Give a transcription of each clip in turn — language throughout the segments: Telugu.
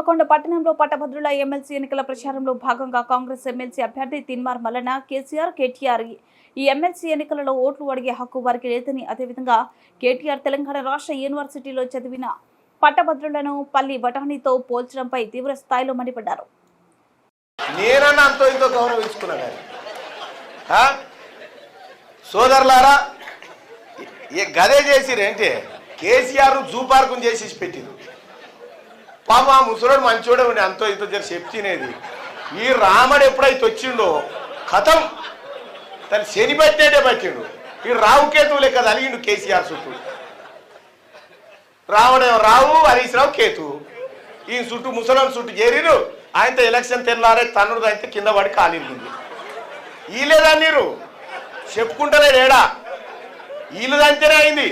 హన్మకొండ పట్టణంలో పట్టభద్రుల ఎమ్మెల్సీ ఎన్నికల ప్రచారంలో భాగంగా కాంగ్రెస్ ఎమ్మెల్సీ అభ్యర్థి తీన్మార్ మల్లన్న కేసీఆర్ కేటీఆర్ ఈ ఎమ్మెల్సీ ఎన్నికలలో ఓట్లు అడిగే హక్కు వారికి లేదని, అదేవిధంగా కేటీఆర్ తెలంగాణ రాష్ట్ర యూనివర్సిటీలో చదివిన పట్టభద్రులను పల్లి బఠానీతో పోల్చడంపై తీవ్ర స్థాయిలో మండిపడ్డారు. నేనన్నా అంతో ఇంతో గౌరవించుకున్నా కానీ సోదరులారా, గదే చేసిరేంటే కేసీఆర్ జూ పార్కును చేసి పెట్టిరు. పాప ఆ ముసలోడు మంచోడే ఉండి అంతో ఇంతో జర చెప్తినేది. ఈ రాముడు ఎప్పుడైతే వచ్చిండో కథం తను శని పట్టినట్టే పట్టిండు. ఈ రావు లెక్క తలిగిండు కేసీఆర్ చుట్టూ. రావు హరీష్ రావు కేతు ఈ చుట్టూ ముసలం చుట్టూ చేరిరు. ఆయనతో ఎలక్షన్ తెల్లారే తన్నుడు అయితే కింద పడి కాలిరిగింది. వీళ్ళేదా నీరు చెప్పుకుంటలేడు ఏడా, వీళ్ళు దాంతేనే అయింది.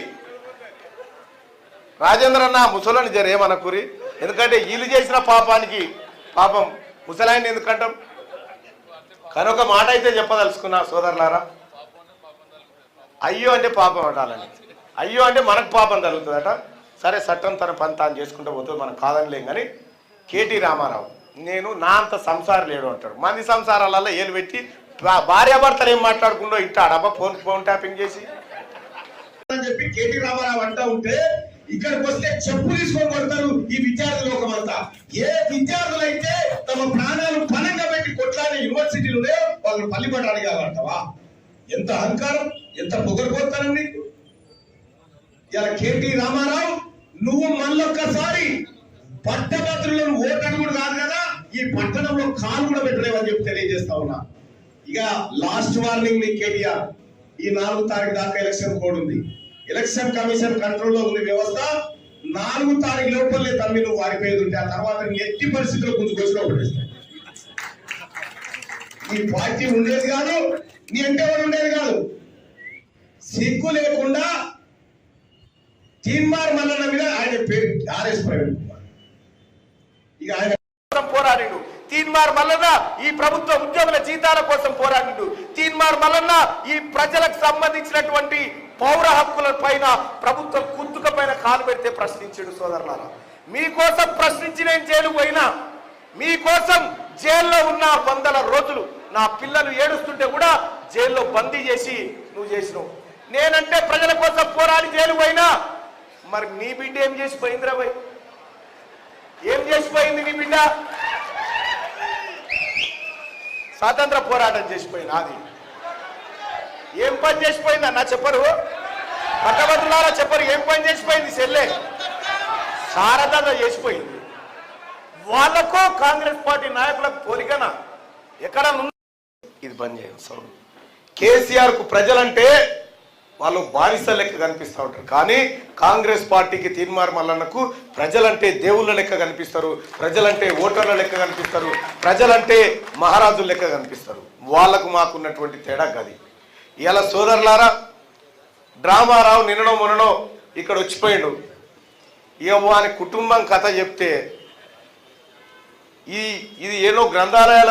రాజేంద్ర అన్న ముసలని జరేమనకూరి, ఎందుకంటే వీళ్ళు చేసిన పాపానికి పాపం ముసలాయన్ని ఎందుకంటాం. కానీ ఒక మాట అయితే చెప్పదలుచుకున్నా సోదరులారా, అయ్యో అంటే పాపం అంటాలని, అయ్యో అంటే మనకు పాపం కలుగుతుందట. సరే చట్టం తన పని తాను చేసుకుంటూ పోతుంది, మనం కాదనిలేం. కానీ కేటీ రామారావు నేను నా అంత సంసారం లేడు అంటాడు. మంది సంసారాలలో ఏలు పెట్టి భార్యాభర్తలు ఏం మాట్లాడుకుంటూ ఇంటాడబ్బా ఫోన్ ట్యాపింగ్ చేసి అని చెప్పి కేటీ రామారావు అంటా ఉంటే ఇక్కడికి వస్తే చెప్పు తీసుకొని కొడతారు ఈ విద్యార్థుల లోకమంతా. ఏ విద్యార్థులు అయితే తమ ప్రాణాలు పనంగా పెట్టి కొట్లాడే యూనివర్సిటీలోనే వాళ్ళు పల్లిపట్టు అడిగారంటవా? ఎంత అహంకారం, ఎంత పొగరుపోతాను నీకు. ఇలా కేటీ రామారావు నువ్వు మళ్ళొక్కసారి పట్టభద్రులను ఓటడుగుడు కాదు కదా, ఈ పట్టణంలో కాలు కూడా పెట్టలేవని చెప్పి తెలియజేస్తా ఉన్నా. ఇక లాస్ట్ వార్నింగ్ నీ కేటీఆర్, ఈ 4 తారీఖు దాకా ఎలక్షన్ కోడ్ ఉంది. ఎలక్షన్ కమిషన్ కంట్రోల్లో ఉంది వ్యవస్థ. 4 తారీఖు లోపలే తమ్మి నువ్వు వారిపోయేది ఉంటే ఆ తర్వాత ఎట్టి పరిస్థితుల్లో గుంజుకొచ్చిన పడేస్తావు. నీ పార్టీ ఉండేది కాదు, నీ అంటే ఎవరు ఉండేది కాదు. సిగ్గు లేకుండా తీన్మార్ మల్లన్న మీద ఆయన పేరు ఆర్ఎస్ ప్రవీణ్ కుమార్. ఇక ఆయన పోరాడిండు. తీన్మార్ మల్లన్న ఈ ప్రభుత్వ ఉద్యోగుల జీతాల కోసం పోరాడిండు. తీన్మార్ మల్లన్న ఈ ప్రజలకు సంబంధించినటువంటి పౌర హక్కుల పైన ప్రభుత్వం కుత్తుక పైన కాలు పెడితే ప్రశ్నించాడు. సోదరులారా, మీకోసం ప్రశ్నించి నేను జైలు పోయినా, మీకోసం జైల్లో ఉన్న 100 రోజులు నా పిల్లలు ఏడుస్తుంటే కూడా జైల్లో బందీ చేసి నువ్వు చేసినావు. నేనంటే ప్రజల కోసం పోరాడి జైలు పోయినా, మరి నీ బిడ్డ ఏం చేసిపోయిందిరా భయ్? ఏం చేసిపోయింది నీ బిడ్డ? స్వాతంత్ర పోరాటం చేసిపోయింది. అది ఏం పని చేసిపోయింది అన్న చెప్పరు? పట్టభద్రులారా చెప్పరు, ఏం పని చేసిపోయింది? సెల్లే శారదంగా చేసిపోయింది. వాళ్ళకు కాంగ్రెస్ పార్టీ నాయకులకు పోలికన ఎక్కడ ఇది పని చేయాలి. కేసీఆర్ కు ప్రజలంటే వాళ్ళు బానిస లెక్క కనిపిస్తూ ఉంటారు, కానీ కాంగ్రెస్ పార్టీకి తీన్మార్ మల్లన్నకు ప్రజలంటే దేవుళ్ళ లెక్క కనిపిస్తారు, ప్రజలంటే ఓటర్ల లెక్క కనిపిస్తారు, ప్రజలంటే మహారాజుల లెక్క కనిపిస్తారు. వాళ్ళకు మాకున్నటువంటి తేడా గది. ఇలా సోదరులారా, డ్రామారావు నిన్ననో మొన్ననో ఇక్కడ వచ్చిపోయిండు. ఇక వాని కుటుంబం కథ చెప్తే ఇది ఏదో గ్రంథాలయాల